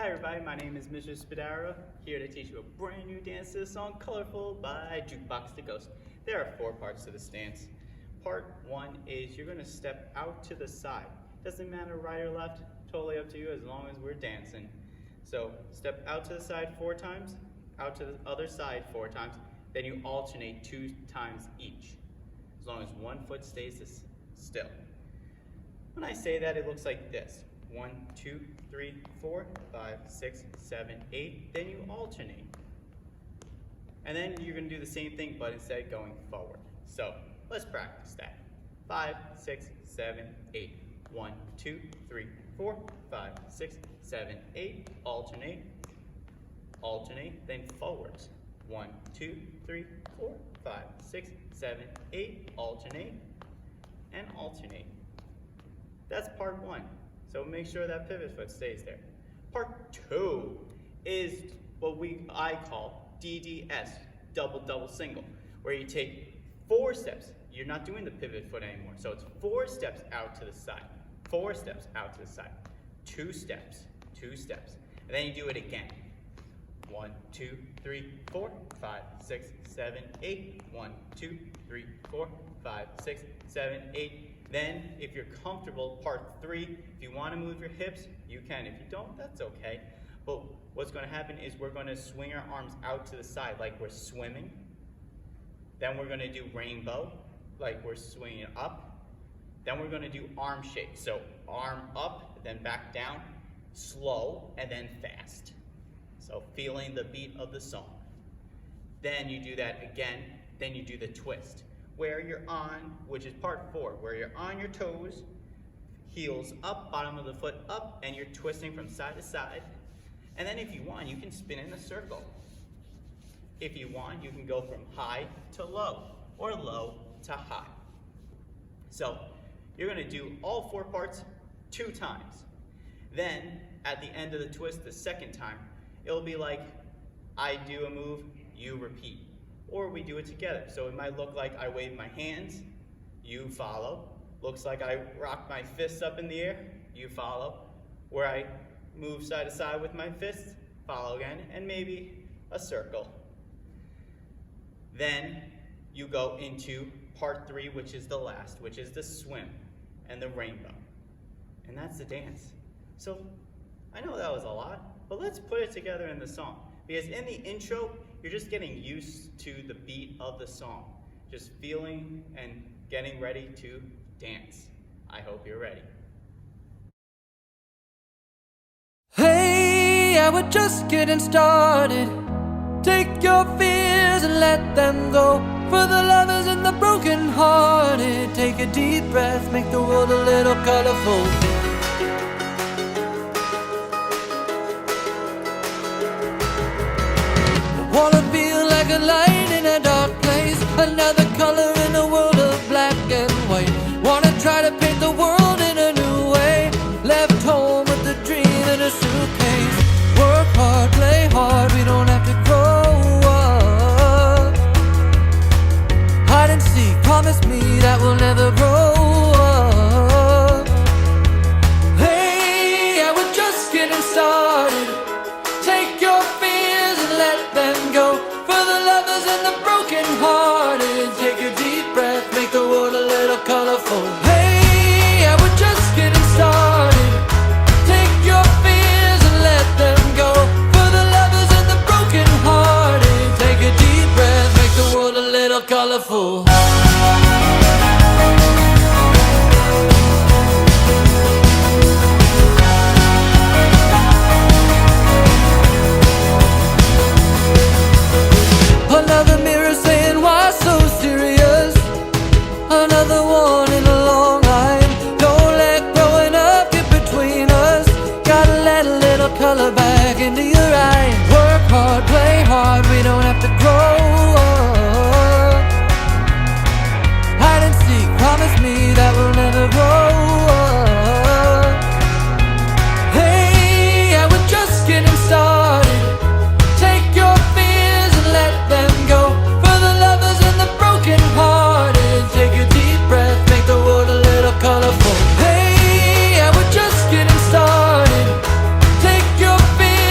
Hi everybody, my name is Mr. Spadaro, here to teach you a brand new dance to the song Colorful by Jukebox the Ghost. There are 4 parts to this dance. Part 1 is you're going to step out to the side. Doesn't matter right or left, totally up to you as long as we're dancing. So step out to the side 4 times, out to the other side 4 times, then you alternate 2 times each, as long as one foot stays still. When I say that, it looks like this. 1, 2, 3, 4, 5, 6, 7, 8. Then you alternate. And then you're going to do the same thing, but instead going forward. So let's practice that. 5, 6, 7, 8. 1, 2, 3, 4, 5, 6, 7, 8. Alternate. Alternate, then forwards. 1, 2, 3, 4, 5, 6, 7, 8. Alternate and alternate. That's part 1. So make sure that pivot foot stays there. Part 2 is what I call DDS, double single, where you take 4 steps. You're not doing the pivot foot anymore. So it's 4 steps out to the side, 4 steps out to the side, 2 steps, 2 steps. And then you do it again. 1, 2, 3, 4, 5, 6, 7, 8. 1, 2, 3, 4, 5, 6, 7, 8. Then, if you're comfortable, part 3, if you want to move your hips, you can. If you don't, that's okay. But what's going to happen is we're going to swing our arms out to the side like we're swimming. Then we're going to do rainbow, like we're swinging up. Then we're going to do arm shake. So arm up, then back down, slow, and then fast. So feeling the beat of the song. Then you do that again. Then you do the twist, where you're on, which is part 4, where you're on your toes, heels up, bottom of the foot up, and you're twisting from side to side. And then if you want, you can spin in a circle. If you want, you can go from high to low, or low to high. So you're going to do all 4 parts 2 times. Then, at the end of the twist, the second time, it'll be like, I do a move, you repeat. Or we do it together. So it might look like I wave my hands, you follow. Looks like I rock my fists up in the air, you follow. Where I move side to side with my fists, follow again, and maybe a circle. Then you go into part 3, which is the last, which is the swim and the rainbow. And that's the dance. So I know that was a lot, but let's put it together in the song. Because in the intro, you're just getting used to the beat of the song. Just feeling and getting ready to dance. I hope you're ready. Hey, I was just getting started. Take your fears and let them go. For the lovers and the broken hearted, take a deep breath, make the world a little colorful. Wanna feel like a light in a dark place, another color in a world of black and white. Wanna try to paint the world in a new way. Left home with a dream in a suitcase. Work hard, play hard, we don't have to grow up. Hide and seek, promise me that we'll never grow up. Hey, I was just getting started. Take your fears and let them go. For the lovers and the broken hearted, take a deep breath, make the world a little colorful. Hey, I was just getting started. Take your fears and let them go. For the lovers and the broken hearted, take a deep breath, make the world a little colorful. Another mirror saying why so serious. Another one in a long line. Don't let growing up get between us. Gotta let a little color back into your eyes. Work hard, play hard, we don't have to grow up. Hide and seek, promise me that we'll never grow up. Hey, I was just getting started. Take your fears and let them go. For the lovers and the broken hearted, take a deep breath, make the world a little colorful. Hey, I was just getting started. Take your fears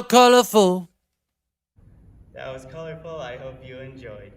colorful. That was colorful. I hope you enjoyed.